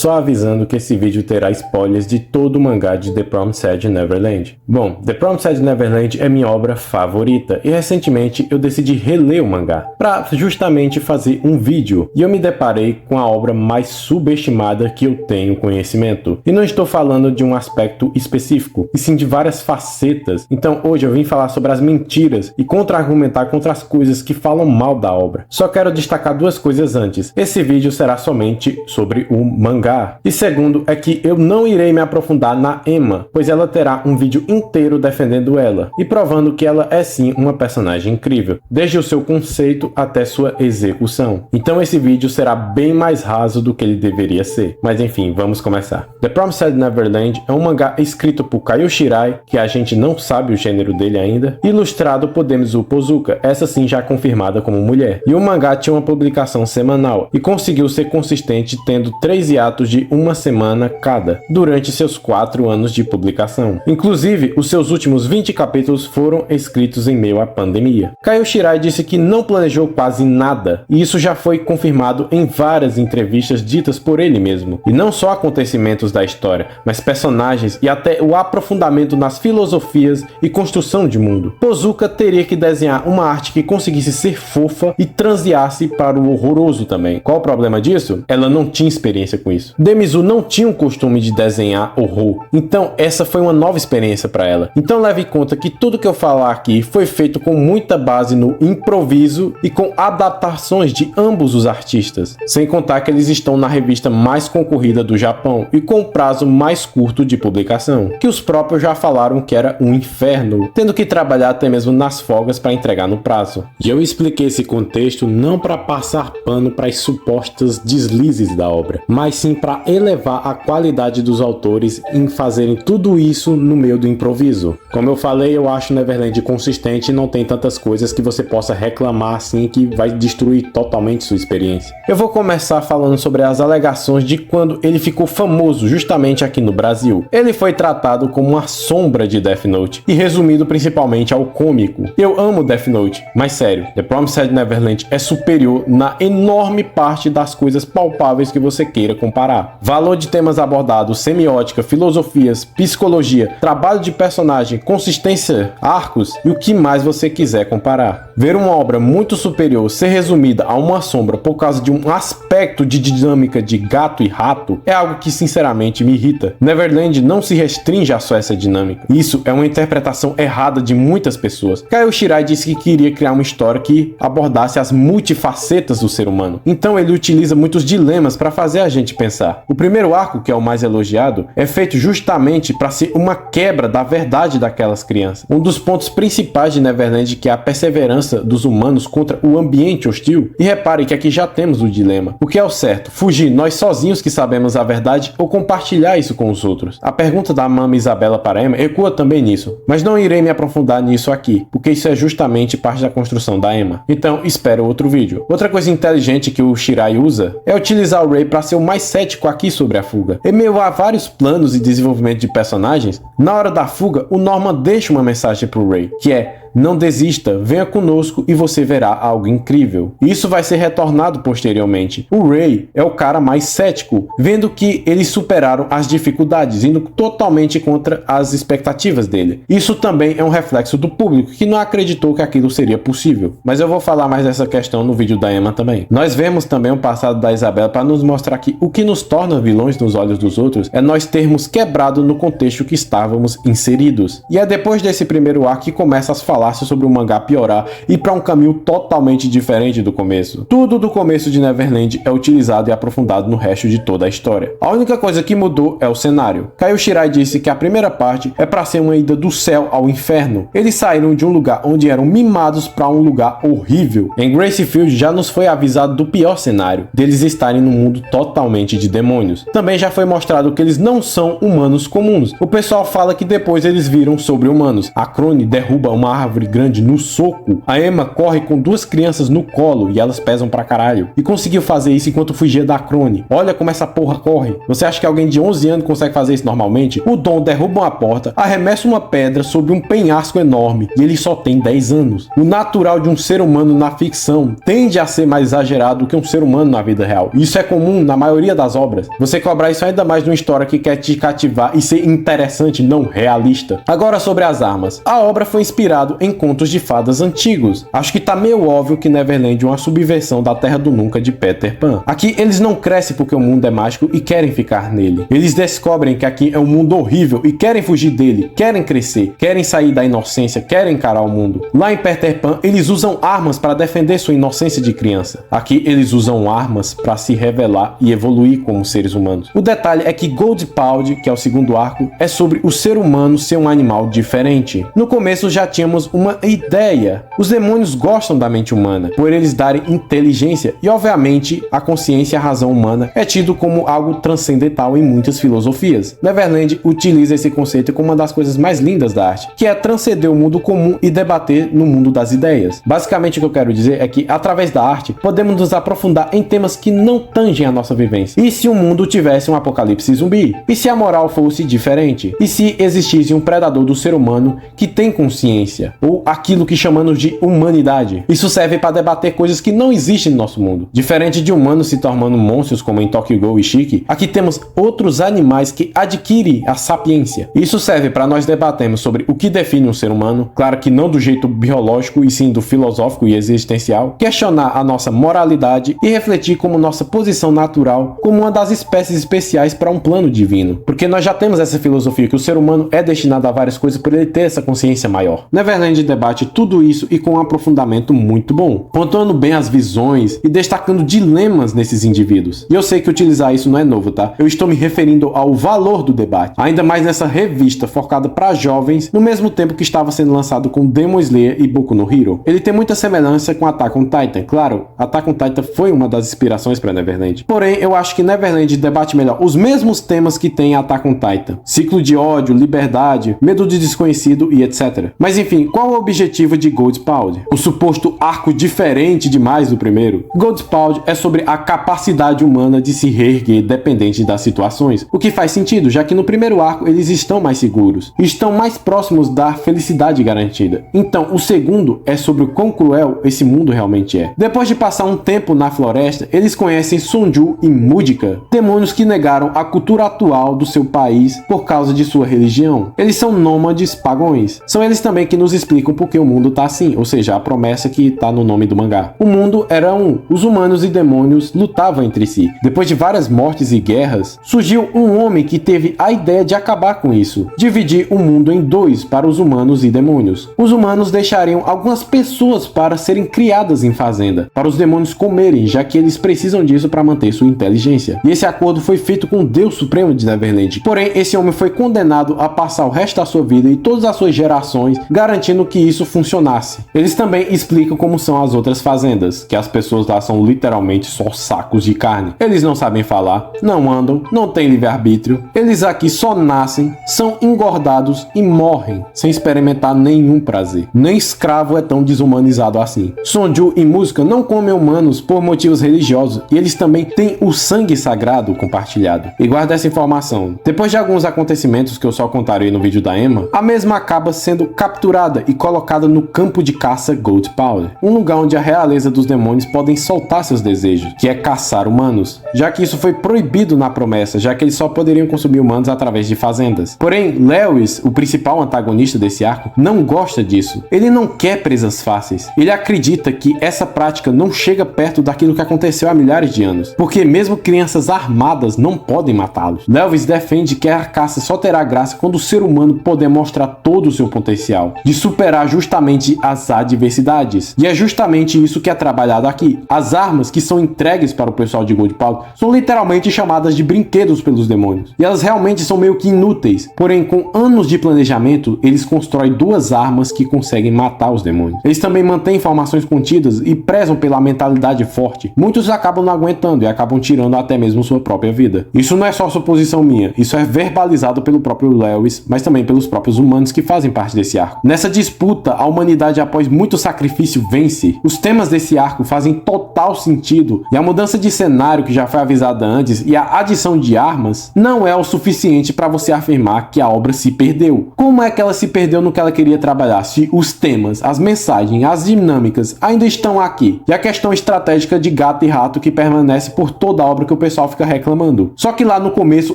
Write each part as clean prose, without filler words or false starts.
só avisando que esse vídeo terá spoilers de todo o mangá de The Promised Neverland. Bom, The Promised Neverland é minha obra favorita e recentemente eu decidi reler o mangá para justamente fazer um vídeo e eu me deparei com a obra mais subestimada que eu tenho conhecimento. E não estou falando de um aspecto específico, e sim de várias facetas. Então hoje eu vim falar sobre as mentiras e contra-argumentar contra as coisas que falam mal da obra. Só quero destacar duas coisas antes. Esse vídeo será somente sobre o mangá. E segundo é que eu não irei me aprofundar na Emma, pois ela terá um vídeo inteiro defendendo ela e provando que ela é sim uma personagem incrível, desde o seu conceito até sua execução. Então esse vídeo será bem mais raso do que ele deveria ser. Mas enfim, vamos começar. The Promised Neverland é um mangá escrito por Kaio Shirai, que a gente não sabe o gênero dele ainda, e ilustrado por Demizu Pozuka, essa sim já confirmada como mulher. E o mangá tinha uma publicação semanal e conseguiu ser consistente tendo 3 hiatos de uma semana cada, durante seus 4 anos de publicação. Inclusive, os seus últimos 20 capítulos foram escritos em meio à pandemia. Kaio Shirai disse que não planejou quase nada, e isso já foi confirmado em várias entrevistas ditas por ele mesmo. E não só acontecimentos da história, mas personagens e até o aprofundamento nas filosofias e construção de mundo. Pozuka teria que desenhar uma arte que conseguisse ser fofa e transeasse para o horroroso também. Qual o problema disso? Ela não tinha experiência com isso. Demizu não tinha o costume de desenhar horror, então essa foi uma nova experiência para ela. Então leve em conta que tudo que eu falar aqui foi feito com muita base no improviso e com adaptações de ambos os artistas, sem contar que eles estão na revista mais concorrida do Japão e com o prazo mais curto de publicação, que os próprios já falaram que era um inferno, tendo que trabalhar até mesmo nas folgas para entregar no prazo. E eu expliquei esse contexto não para passar pano para as supostas deslizes da obra, mas sim para elevar a qualidade dos autores em fazerem tudo isso no meio do improviso. Como eu falei, eu acho Neverland consistente e não tem tantas coisas que você possa reclamar assim que vai destruir totalmente sua experiência. Eu vou começar falando sobre as alegações de quando ele ficou famoso justamente aqui no Brasil. Ele foi tratado como uma sombra de Death Note e resumido principalmente ao cômico. Eu amo Death Note, mas sério, The Promised Neverland é superior na enorme parte das coisas palpáveis que você queira comparar. Valor de temas abordados, semiótica, filosofias, psicologia, trabalho de personagem, consistência, arcos e o que mais você quiser comparar. Ver uma obra muito superior ser resumida a uma sombra por causa de um aspecto de dinâmica de gato e rato é algo que sinceramente me irrita. Neverland não se restringe a só essa dinâmica. Isso é uma interpretação errada de muitas pessoas. Kaio Shirai disse que queria criar uma história que abordasse as multifacetas do ser humano. Então ele utiliza muitos dilemas para fazer a gente pensar. O primeiro arco, que é o mais elogiado, é feito justamente para ser uma quebra da verdade daquelas crianças. Um dos pontos principais de Neverland que é a perseverança dos humanos contra o ambiente hostil. E repare que aqui já temos o dilema. O que é o certo? Fugir nós sozinhos que sabemos a verdade ou compartilhar isso com os outros? A pergunta da Mama Isabela para Emma ecoa também nisso, mas não irei me aprofundar nisso aqui, porque isso é justamente parte da construção da Emma. Então espero outro vídeo. Outra coisa inteligente que o Shirai usa é utilizar o Ray para ser o mais cético aqui sobre a fuga. Em meio a vários planos e desenvolvimento de personagens, na hora da fuga, o Norman deixa uma mensagem pro Ray, que é: não desista, venha conosco e você verá algo incrível. Isso vai ser retornado posteriormente. O Ray é o cara mais cético, vendo que eles superaram as dificuldades, indo totalmente contra as expectativas dele. Isso também é um reflexo do público, que não acreditou que aquilo seria possível. Mas eu vou falar mais dessa questão no vídeo da Emma também. Nós vemos também o passado da Isabela para nos mostrar que o que nos torna vilões nos olhos dos outros é nós termos quebrado no contexto que estávamos inseridos. E é depois desse primeiro arco que começa as falas sobre o mangá piorar e para um caminho totalmente diferente do começo. Tudo do começo de Neverland é utilizado e aprofundado no resto de toda a história. A única coisa que mudou é o cenário. Kaio Shirai disse que a primeira parte é para ser uma ida do céu ao inferno. Eles saíram de um lugar onde eram mimados para um lugar horrível. Em Gracefield já nos foi avisado do pior cenário, deles estarem num mundo totalmente de demônios. Também já foi mostrado que eles não são humanos comuns. O pessoal fala que depois eles viram sobre-humanos. A Crone derruba uma árvore árvore grande no soco, a Emma corre com 2 crianças no colo e elas pesam pra caralho. E conseguiu fazer isso enquanto fugia da Crone. Olha como essa porra corre. Você acha que alguém de 11 anos consegue fazer isso normalmente? O Dom derruba uma porta, arremessa uma pedra sobre um penhasco enorme e ele só tem 10 anos. O natural de um ser humano na ficção tende a ser mais exagerado do que um ser humano na vida real. Isso é comum na maioria das obras. Você cobrar isso ainda mais de uma história que quer te cativar e ser interessante, não realista. Agora sobre as armas. A obra foi inspirada em contos de fadas antigos. Acho que tá meio óbvio que Neverland é uma subversão da Terra do Nunca de Peter Pan. Aqui eles não crescem porque o mundo é mágico e querem ficar nele. Eles descobrem que aqui é um mundo horrível e querem fugir dele, querem crescer, querem sair da inocência, querem encarar o mundo. Lá em Peter Pan, eles usam armas para defender sua inocência de criança. Aqui eles usam armas para se revelar e evoluir como seres humanos. O detalhe é que Goldpound, que é o segundo arco, é sobre o ser humano ser um animal diferente. No começo já tínhamos uma ideia. Os demônios gostam da mente humana, por eles darem inteligência e obviamente a consciência e a razão humana é tido como algo transcendental em muitas filosofias. Neverland utiliza esse conceito como uma das coisas mais lindas da arte, que é transcender o mundo comum e debater no mundo das ideias. Basicamente o que eu quero dizer é que através da arte podemos nos aprofundar em temas que não tangem a nossa vivência. E se o mundo tivesse um apocalipse zumbi? E se a moral fosse diferente? E se existisse um predador do ser humano que tem consciência? Ou aquilo que chamamos de humanidade? Isso serve para debater coisas que não existem no nosso mundo. Diferente de humanos se tornando monstros como em Tokyo Ghoul e Chique, aqui temos outros animais que adquirem a sapiência. Isso serve para nós debatermos sobre o que define um ser humano, claro que não do jeito biológico e sim do filosófico e existencial, questionar a nossa moralidade e refletir como nossa posição natural como uma das espécies especiais para um plano divino. Porque nós já temos essa filosofia que o ser humano é destinado a várias coisas por ele ter essa consciência maior. Neverland debate tudo isso e com um aprofundamento muito bom, pontuando bem as visões e destacando dilemas nesses indivíduos. E eu sei que utilizar isso não é novo, tá? Eu estou me referindo ao valor do debate, ainda mais nessa revista focada para jovens, no mesmo tempo que estava sendo lançado com Demon Slayer e Boku no Hero. Ele tem muita semelhança com Attack on Titan. Claro, Attack on Titan foi uma das inspirações para Neverland. Porém, eu acho que Neverland debate melhor os mesmos temas que tem Attack on Titan. Ciclo de ódio, liberdade, medo de desconhecido e etc. Mas enfim, qual o objetivo de Goldpound? O suposto arco diferente demais do primeiro? Goldpound é sobre a capacidade humana de se reerguer dependente das situações, o que faz sentido, já que no primeiro arco eles estão mais seguros, e estão mais próximos da felicidade garantida. Então, o segundo é sobre o quão cruel esse mundo realmente é. Depois de passar um tempo na floresta, eles conhecem Sonju e Mudika, demônios que negaram a cultura atual do seu país por causa de sua religião. Eles são nômades pagões. São eles também que nos explicam por que o mundo tá assim, ou seja, a promessa que tá no nome do mangá. O mundo era um. Os humanos e demônios lutavam entre si. Depois de várias mortes e guerras, surgiu um homem que teve a ideia de acabar com isso, dividir o mundo em dois para os humanos e demônios. Os humanos deixariam algumas pessoas para serem criadas em fazenda, para os demônios comerem, já que eles precisam disso para manter sua inteligência. E esse acordo foi feito com o Deus Supremo de Neverland. Porém, esse homem foi condenado a passar o resto da sua vida e todas as suas gerações garantindo que isso funcionasse. Eles também explicam como são as outras fazendas, que as pessoas lá são literalmente só sacos de carne. Eles não sabem falar, não andam, não têm livre-arbítrio. Eles aqui só nascem, são engordados e morrem, sem experimentar nenhum prazer. Nem escravo é tão desumanizado assim. Sonju e Música não comem humanos por motivos religiosos, e eles também têm o sangue sagrado compartilhado. E guarda essa informação. Depois de alguns acontecimentos que eu só contarei no vídeo da Emma, a mesma acaba sendo capturada e colocada no campo de caça Goldpound, um lugar onde a realeza dos demônios podem soltar seus desejos, que é caçar humanos, já que isso foi proibido na promessa, já que eles só poderiam consumir humanos através de fazendas. Porém, Lewis, o principal antagonista desse arco, não gosta disso. Ele não quer presas fáceis. Ele acredita que essa prática não chega perto daquilo que aconteceu há milhares de anos, porque mesmo crianças armadas não podem matá-los. Lewis defende que a caça só terá graça quando o ser humano puder mostrar todo o seu potencial, de superar justamente as adversidades. E é justamente isso que é trabalhado aqui. As armas que são entregues para o pessoal de Goldpound são literalmente chamadas de brinquedos pelos demônios. E elas realmente são meio que inúteis. Porém, com anos de planejamento, eles constroem duas armas que conseguem matar os demônios. Eles também mantêm informações contidas e prezam pela mentalidade forte. Muitos acabam não aguentando e acabam tirando até mesmo sua própria vida. Isso não é só suposição minha, isso é verbalizado pelo próprio Lewis, mas também pelos próprios humanos que fazem parte desse arco. Nessa disputa, a humanidade após muito sacrifício vence. Os temas desse arco fazem total sentido e a mudança de cenário que já foi avisada antes e a adição de armas não é o suficiente para você afirmar que a obra se perdeu. Como é que ela se perdeu no que ela queria trabalhar se os temas, as mensagens, as dinâmicas ainda estão aqui? E a questão estratégica de gato e rato que permanece por toda a obra que o pessoal fica reclamando. Só que lá no começo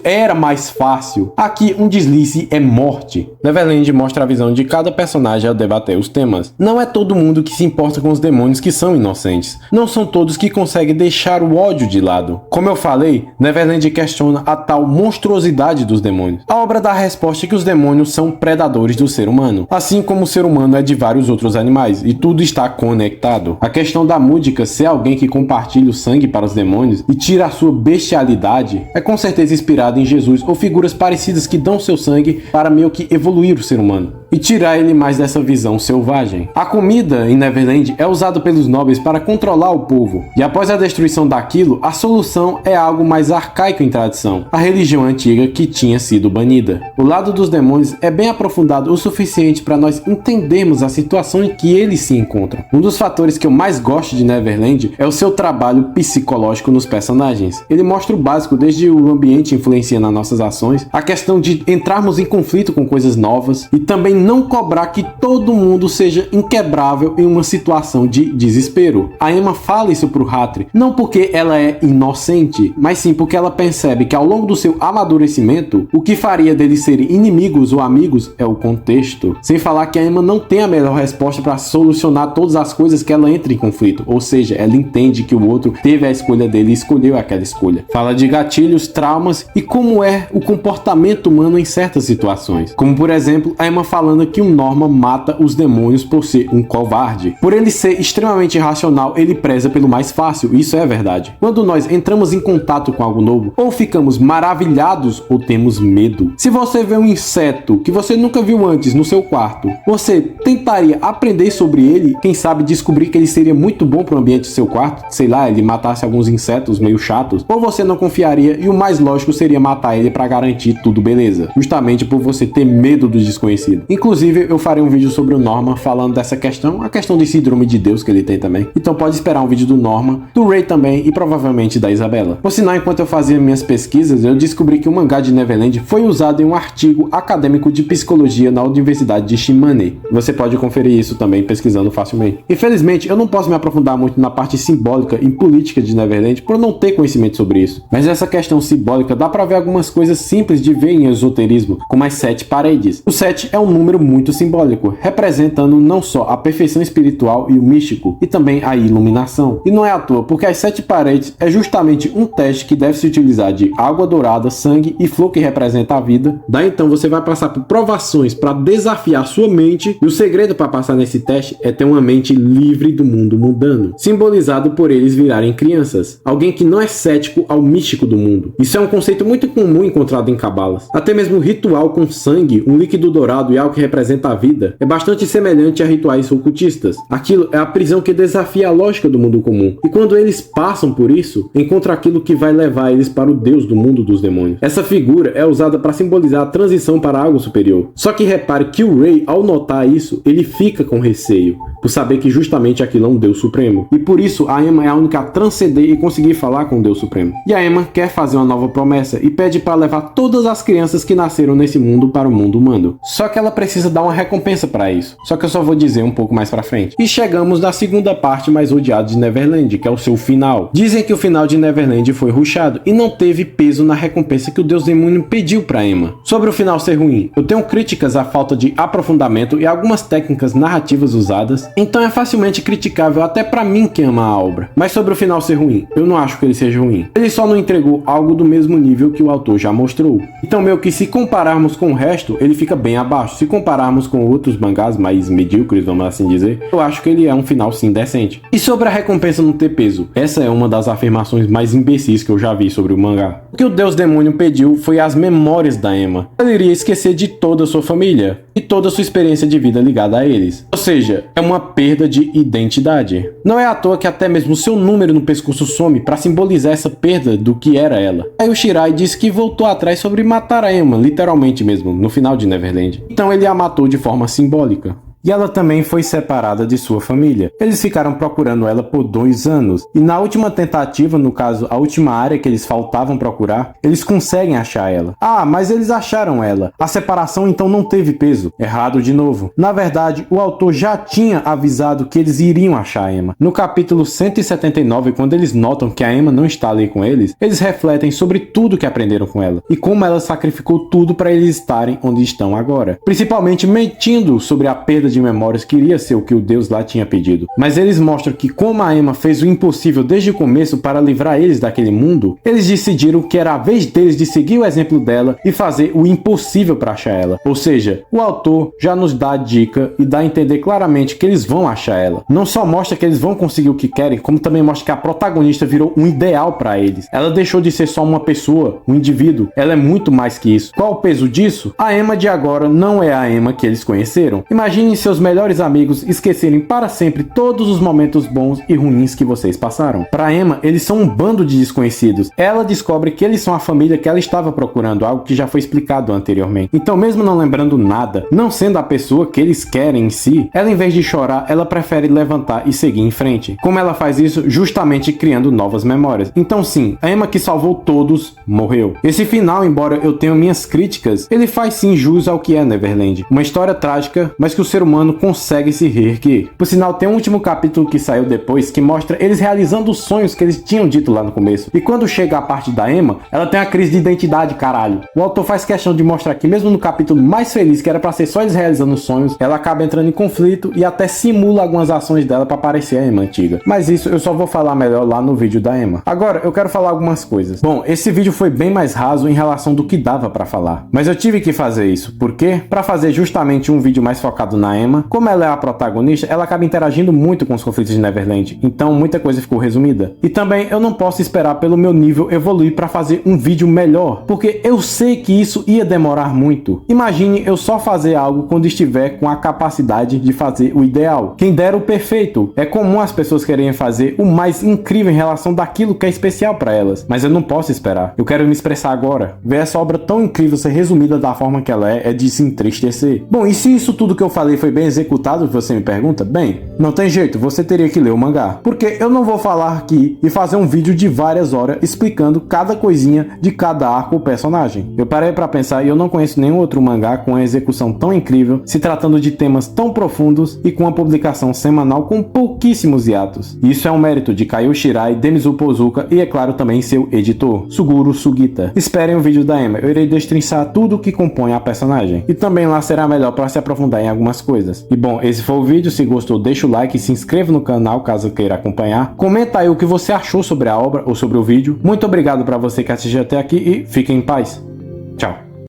era mais fácil. Aqui um deslize é morte. Neverland mostra a visão de cada personagem ao debater os temas. Não é todo mundo que se importa com os demônios que são inocentes. Não são todos que conseguem deixar o ódio de lado. Como eu falei, Neverland questiona a tal monstruosidade dos demônios. A obra dá a resposta que os demônios são predadores do ser humano, assim como o ser humano é de vários outros animais, e tudo está conectado. A questão da Múdica ser alguém que compartilha o sangue para os demônios e tira a sua bestialidade é com certeza inspirada em Jesus ou figuras parecidas que dão seu sangue para meio que evoluir o ser humano e tirar ele mais dessa visão selvagem. A comida em Neverland é usada pelos nobres para controlar o povo, e após a destruição daquilo, a solução é algo mais arcaico em tradição, a religião antiga que tinha sido banida. O lado dos demônios é bem aprofundado o suficiente para nós entendermos a situação em que eles se encontram. Um dos fatores que eu mais gosto de Neverland é o seu trabalho psicológico nos personagens. Ele mostra o básico, desde o ambiente influencia nas nossas ações, a questão de entrarmos em conflito com coisas novas e também não cobrar que todo mundo seja inquebrável em uma situação de desespero. A Emma fala isso pro Hatrie, não porque ela é inocente, mas sim porque ela percebe que ao longo do seu amadurecimento, o que faria deles serem inimigos ou amigos é o contexto. Sem falar que a Emma não tem a melhor resposta para solucionar todas as coisas que ela entra em conflito, ou seja, ela entende que o outro teve a escolha dele e escolheu aquela escolha. Fala de gatilhos, traumas e como é o comportamento humano em certas situações. Como por exemplo, a Emma falando que o Norman mata os demônios por ser um covarde. Por ele ser extremamente irracional, ele preza pelo mais fácil, isso é verdade. Quando nós entramos em contato com algo novo, ou ficamos maravilhados ou temos medo. Se você vê um inseto que você nunca viu antes no seu quarto, você tentaria aprender sobre ele, quem sabe descobrir que ele seria muito bom para o ambiente do seu quarto, sei lá, ele matasse alguns insetos meio chatos, ou você não confiaria e o mais lógico seria matar ele para garantir tudo beleza, justamente por você ter medo do desconhecido. Inclusive, eu farei um vídeo sobre o Norman falando dessa questão, a questão de síndrome de Deus que ele tem também. Então pode esperar um vídeo do Norman, do Ray também e provavelmente da Isabela. Por sinal, enquanto eu fazia minhas pesquisas, eu descobri que o mangá de Neverland foi usado em um artigo acadêmico de psicologia na Universidade de Shimane. Você pode conferir isso também pesquisando facilmente. Infelizmente, eu não posso me aprofundar muito na parte simbólica e política de Neverland por não ter conhecimento sobre isso. Mas essa questão simbólica dá pra ver algumas coisas simples de ver em esoterismo, como as 7 paredes. O 7 é um número muito simbólico, representando não só a perfeição espiritual e o místico, e também a iluminação. E não é à toa, porque as 7 paredes é justamente um teste que deve se utilizar de água dourada, sangue e flor que representa a vida. Daí então você vai passar por provações para desafiar sua mente, e o segredo para passar nesse teste é ter uma mente livre do mundo mundano, simbolizado por eles virarem crianças, alguém que não é cético ao místico do mundo. Isso é um conceito muito comum encontrado em cabalas. Até mesmo o ritual com sangue, um líquido dourado e algo que representa a vida, é bastante semelhante a rituais ocultistas. Aquilo é a prisão que desafia a lógica do mundo comum. E quando eles passam por isso, encontram aquilo que vai levar eles para o Deus do mundo dos demônios. Essa figura é usada para simbolizar a transição para algo superior. Só que repare que o Ray, ao notar isso, ele fica com receio, por saber que justamente aquilo é um Deus Supremo. E por isso a Emma é a única a transcender e conseguir falar com o Deus Supremo. E a Emma quer fazer uma nova promessa e pede para levar todas as crianças que nasceram nesse mundo para o mundo humano. Só que ela precisa dar uma recompensa para isso. Só que eu só vou dizer um pouco mais pra frente. E chegamos na segunda parte mais odiada de Neverland, que é o seu final. Dizem que o final de Neverland foi rushado e não teve peso na recompensa que o Deus Demônio pediu pra Emma. Sobre o final ser ruim, eu tenho críticas à falta de aprofundamento e algumas técnicas narrativas usadas, então é facilmente criticável até pra mim que ama a obra. Mas sobre o final ser ruim, eu não acho que ele seja ruim. Ele só não entregou algo do mesmo nível que o autor já mostrou. Então meio que se compararmos com o resto, ele fica bem abaixo. Se compararmos com outros mangás mais medíocres, vamos assim dizer, eu acho que ele é um final sim decente. E sobre a recompensa não ter peso, essa é uma das afirmações mais imbecis que eu já vi sobre o mangá. O que o Deus Demônio pediu foi as memórias da Emma. Ela iria esquecer de toda a sua família e toda a sua experiência de vida ligada a eles. Ou seja, é uma perda de identidade. Não é à toa que até mesmo seu número no pescoço some para simbolizar essa perda do que era ela. Aí o Shirai disse que voltou atrás sobre matar a Emma, literalmente mesmo, no final de Neverland. Então ele a matou de forma simbólica. e ela também foi separada de sua família. Eles ficaram procurando ela por 2 anos, e na última tentativa, no caso, a última área que eles faltavam procurar, eles conseguem achar ela. Ah, mas eles acharam ela. A separação então não teve peso. Errado de novo. Na verdade, o autor já tinha avisado que eles iriam achar a Emma. No capítulo 179, quando eles notam que a Emma não está ali com eles refletem sobre tudo que aprenderam com ela e como ela sacrificou tudo para eles estarem onde estão agora. Principalmente mentindo sobre a perda de memórias que iria ser o que o Deus lá tinha pedido. Mas eles mostram que como a Emma fez o impossível desde o começo para livrar eles daquele mundo, eles decidiram que era a vez deles de seguir o exemplo dela e fazer o impossível para achar ela. Ou seja, o autor já nos dá a dica e dá a entender claramente que eles vão achar ela. Não só mostra que eles vão conseguir o que querem, como também mostra que a protagonista virou um ideal para eles. Ela deixou de ser só uma pessoa, um indivíduo. Ela é muito mais que isso. Qual o peso disso? A Emma de agora não é a Emma que eles conheceram. Imaginem seus melhores amigos esquecerem para sempre todos os momentos bons e ruins que vocês passaram. Para Emma, eles são um bando de desconhecidos. Ela descobre que eles são a família que ela estava procurando, algo que já foi explicado anteriormente. Então, mesmo não lembrando nada, não sendo a pessoa que eles querem em si, ela, em vez de chorar, ela prefere levantar e seguir em frente. Como ela faz isso? Justamente criando novas memórias. Então sim, a Emma que salvou todos morreu. Esse final, embora eu tenha minhas críticas, ele faz sim jus ao que é Neverland. Uma história trágica, mas que o ser humano consegue se reerguer. Por sinal, tem um último capítulo que saiu depois que mostra eles realizando os sonhos que eles tinham dito lá no começo. E quando chega a parte da Emma, ela tem uma crise de identidade, caralho. O autor faz questão de mostrar que mesmo no capítulo mais feliz, que era pra ser só eles realizando os sonhos, ela acaba entrando em conflito e até simula algumas ações dela pra parecer a Emma antiga. Mas isso eu só vou falar melhor lá no vídeo da Emma. Agora, eu quero falar algumas coisas. Bom, esse vídeo foi bem mais raso em relação do que dava pra falar. Mas eu tive que fazer isso. Por quê? Pra fazer justamente um vídeo mais focado na Emma. Como ela é a protagonista, ela acaba interagindo muito com os conflitos de Neverland. Então, muita coisa ficou resumida. E também, eu não posso esperar pelo meu nível evoluir pra fazer um vídeo melhor. Porque eu sei que isso ia demorar muito. Imagine eu só fazer algo quando estiver com a capacidade de fazer o ideal. Quem dera o perfeito. É comum as pessoas quererem fazer o mais incrível em relação daquilo que é especial pra elas. Mas eu não posso esperar. Eu quero me expressar agora. Ver essa obra tão incrível ser resumida da forma que ela é de se entristecer. Bom, e se isso tudo que eu falei foi bem executado, você me pergunta? Bem, não tem jeito, você teria que ler o mangá. Porque eu não vou falar aqui e fazer um vídeo de várias horas explicando cada coisinha de cada arco ou personagem. Eu parei pra pensar e eu não conheço nenhum outro mangá com uma execução tão incrível, se tratando de temas tão profundos e com uma publicação semanal com pouquíssimos hiatos. Isso é um mérito de Kaio Shirai, Demizu Pozuka e, é claro, também seu editor, Suguru Sugita. Esperem o vídeo da Emma, eu irei destrinçar tudo o que compõe a personagem. E também lá será melhor para se aprofundar em algumas coisas. E bom, esse foi o vídeo, se gostou deixa o like e se inscreva no canal caso queira acompanhar. Comenta aí o que você achou sobre a obra ou sobre o vídeo. Muito obrigado para você que assistiu até aqui e fiquem em paz. Tchau.